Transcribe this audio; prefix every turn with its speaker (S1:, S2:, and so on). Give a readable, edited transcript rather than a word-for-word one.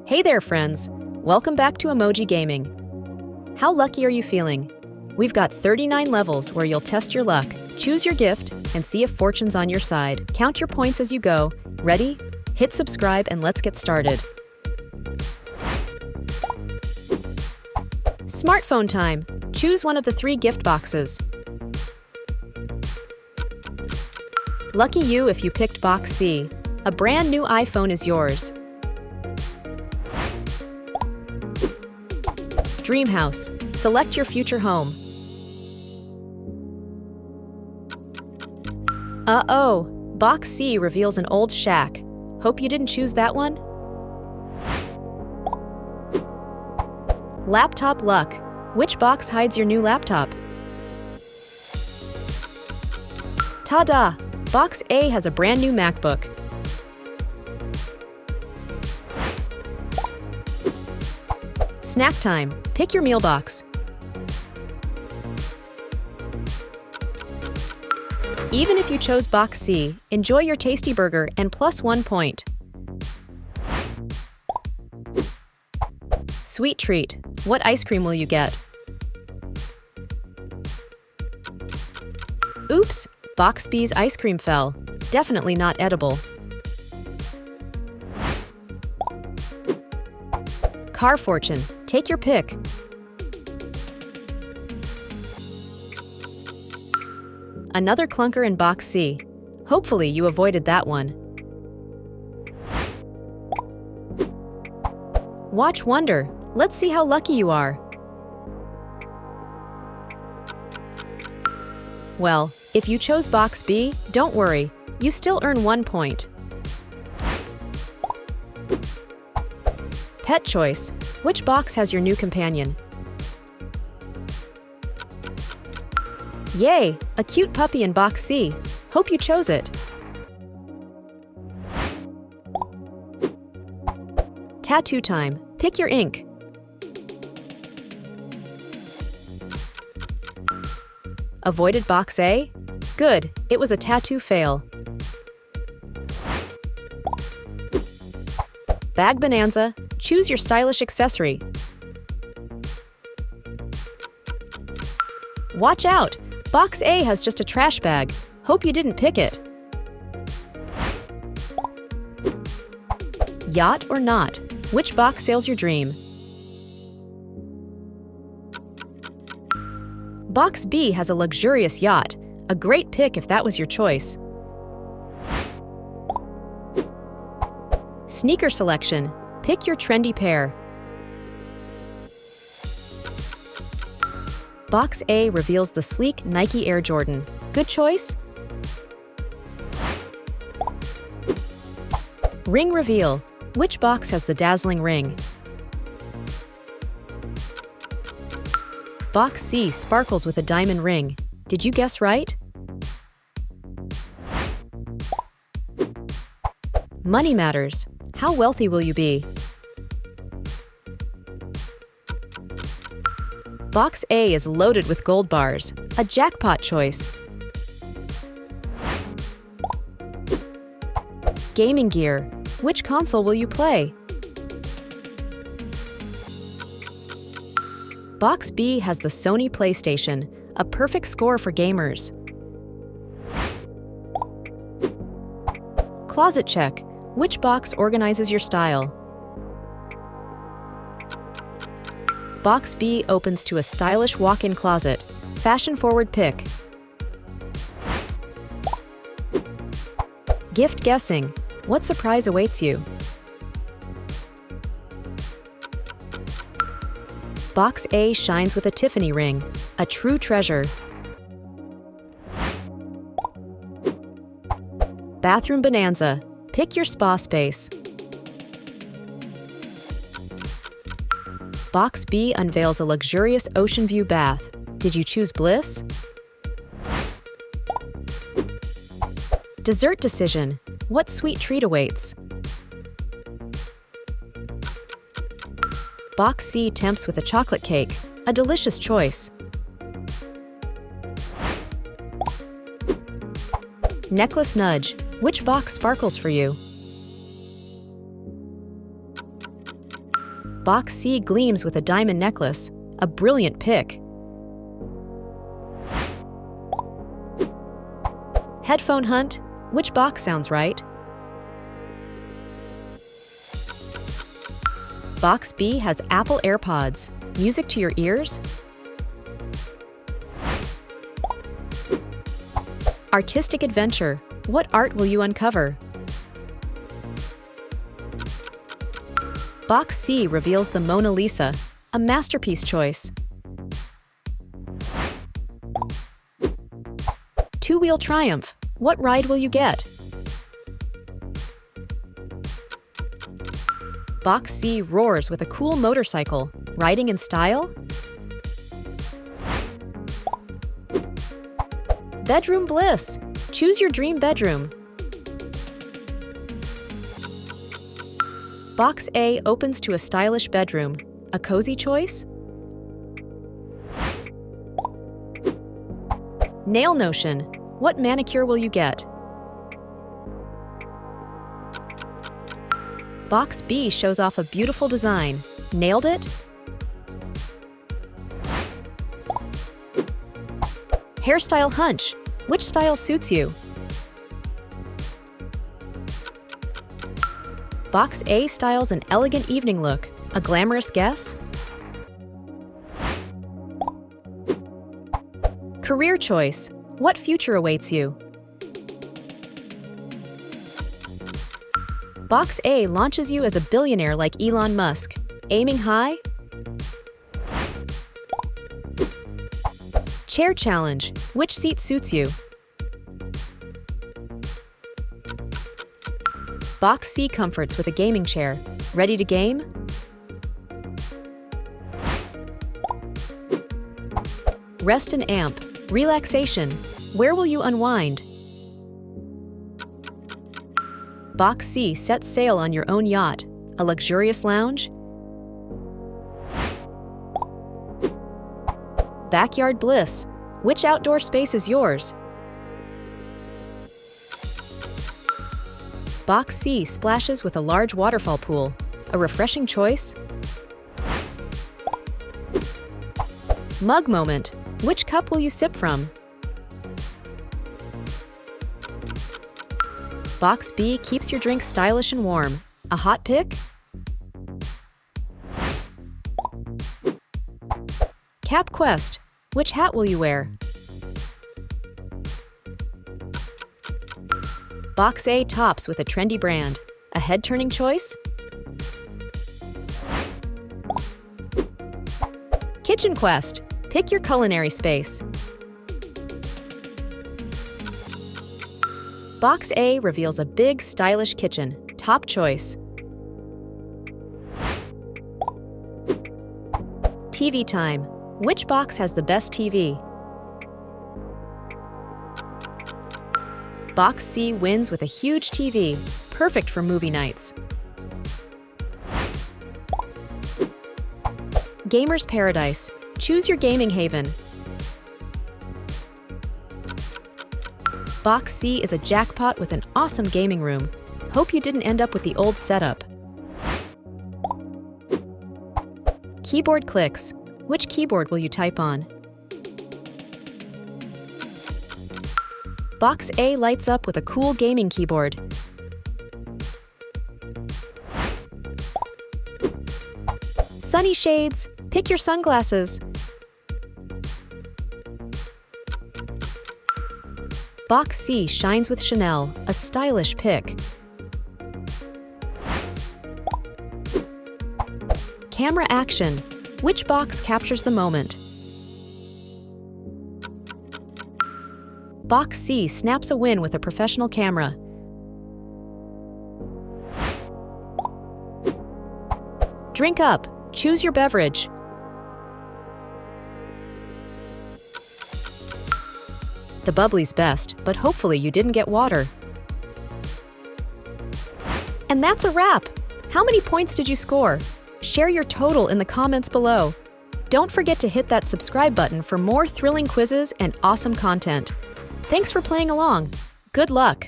S1: Hey there, friends! Welcome back to Emoji Gaming. How lucky are you feeling? We've got 39 levels where you'll test your luck, choose your gift, and see if fortune's on your side. Count your points as you go. Ready? Hit subscribe and let's get started. Smartphone time. Choose one of the 3 gift boxes. Lucky you if you picked box C. A brand new iPhone is yours. Dream house. Select your future home. Uh-oh, box C reveals an old shack. Hope you didn't choose that one? Laptop luck. Which box hides your new laptop? Ta-da! Box A has a brand new MacBook. Snack time. Pick your meal box. Even if you chose box C, enjoy your tasty burger and plus 1 point. Sweet treat. What ice cream will you get? Oops! Box B's ice cream fell. Definitely not edible. Car fortune. Take your pick. Another clunker in box C. Hopefully you avoided that one. Watch wonder. Let's see how lucky you are. Well, if you chose box B, don't worry. You still earn 1 point. Pet choice. Which box has your new companion? Yay! A cute puppy in box C. Hope you chose it. Tattoo time. Pick your ink. Avoided box A? Good, it was a tattoo fail. Bag bonanza. Choose your stylish accessory. Watch out! Box A has just a trash bag. Hope you didn't pick it. Yacht or not? Which box sails your dream? Box B has a luxurious yacht. A great pick if that was your choice. Sneaker selection. Pick your trendy pair. Box A reveals the sleek Nike Air Jordan. Good choice? Ring reveal. Which box has the dazzling ring? Box C sparkles with a diamond ring. Did you guess right? Money matters. How wealthy will you be? Box A is loaded with gold bars. A jackpot choice. Gaming gear. Which console will you play? Box B has the Sony PlayStation. A perfect score for gamers. Closet check. Which box organizes your style? Box B opens to a stylish walk-in closet. Fashion-forward pick. Gift guessing. What surprise awaits you? Box A shines with a Tiffany ring. A true treasure. Bathroom bonanza. Pick your spa space. Box B unveils a luxurious ocean view bath. Did you choose bliss? Dessert decision. What sweet treat awaits? Box C tempts with a chocolate cake. A delicious choice. Necklace nudge. Which box sparkles for you? Box C gleams with a diamond necklace. A brilliant pick. Headphone hunt. Which box sounds right? Box B has Apple AirPods. Music to your ears? Artistic adventure. What art will you uncover? Box C reveals the Mona Lisa, a masterpiece choice. Two-wheel triumph. What ride will you get? Box C roars with a cool motorcycle. Riding in style? Bedroom bliss. Choose your dream bedroom. Box A opens to a stylish bedroom. A cozy choice? Nail notion. What manicure will you get? Box B shows off a beautiful design. Nailed it? Hairstyle hunch. Which style suits you? Box A styles an elegant evening look. A glamorous guess? Career choice. What future awaits you? Box A launches you as a billionaire like Elon Musk. Aiming high? Chair challenge. Which seat suits you? Box C comforts with a gaming chair. Ready to game? Rest and amp. Relaxation. Where will you unwind? Box C sets sail on your own yacht. A luxurious lounge? Backyard bliss. Which outdoor space is yours? Box C splashes with a large waterfall pool. A refreshing choice? Mug moment. Which cup will you sip from? Box B keeps your drink stylish and warm. A hot pick? Cap quest. Which hat will you wear? Box A tops with a trendy brand. A head-turning choice? Kitchen quest. Pick your culinary space. Box A reveals a big, stylish kitchen. Top choice. TV time. Which box has the best TV? Box C wins with a huge TV, perfect for movie nights. Gamer's Paradise. Choose your gaming haven. Box C is a jackpot with an awesome gaming room. Hope you didn't end up with the old setup. Keyboard clicks. Which keyboard will you type on? Box A lights up with a cool gaming keyboard. Sunny shades. Pick your sunglasses. Box C shines with Chanel, a stylish pick. Camera action. Which box captures the moment? Box C snaps a win with a professional camera. Drink up. Choose your beverage. The bubbly's best, but hopefully you didn't get water. And that's a wrap! How many points did you score? Share your total in the comments below. Don't forget to hit that subscribe button for more thrilling quizzes and awesome content. Thanks for playing along. Good luck!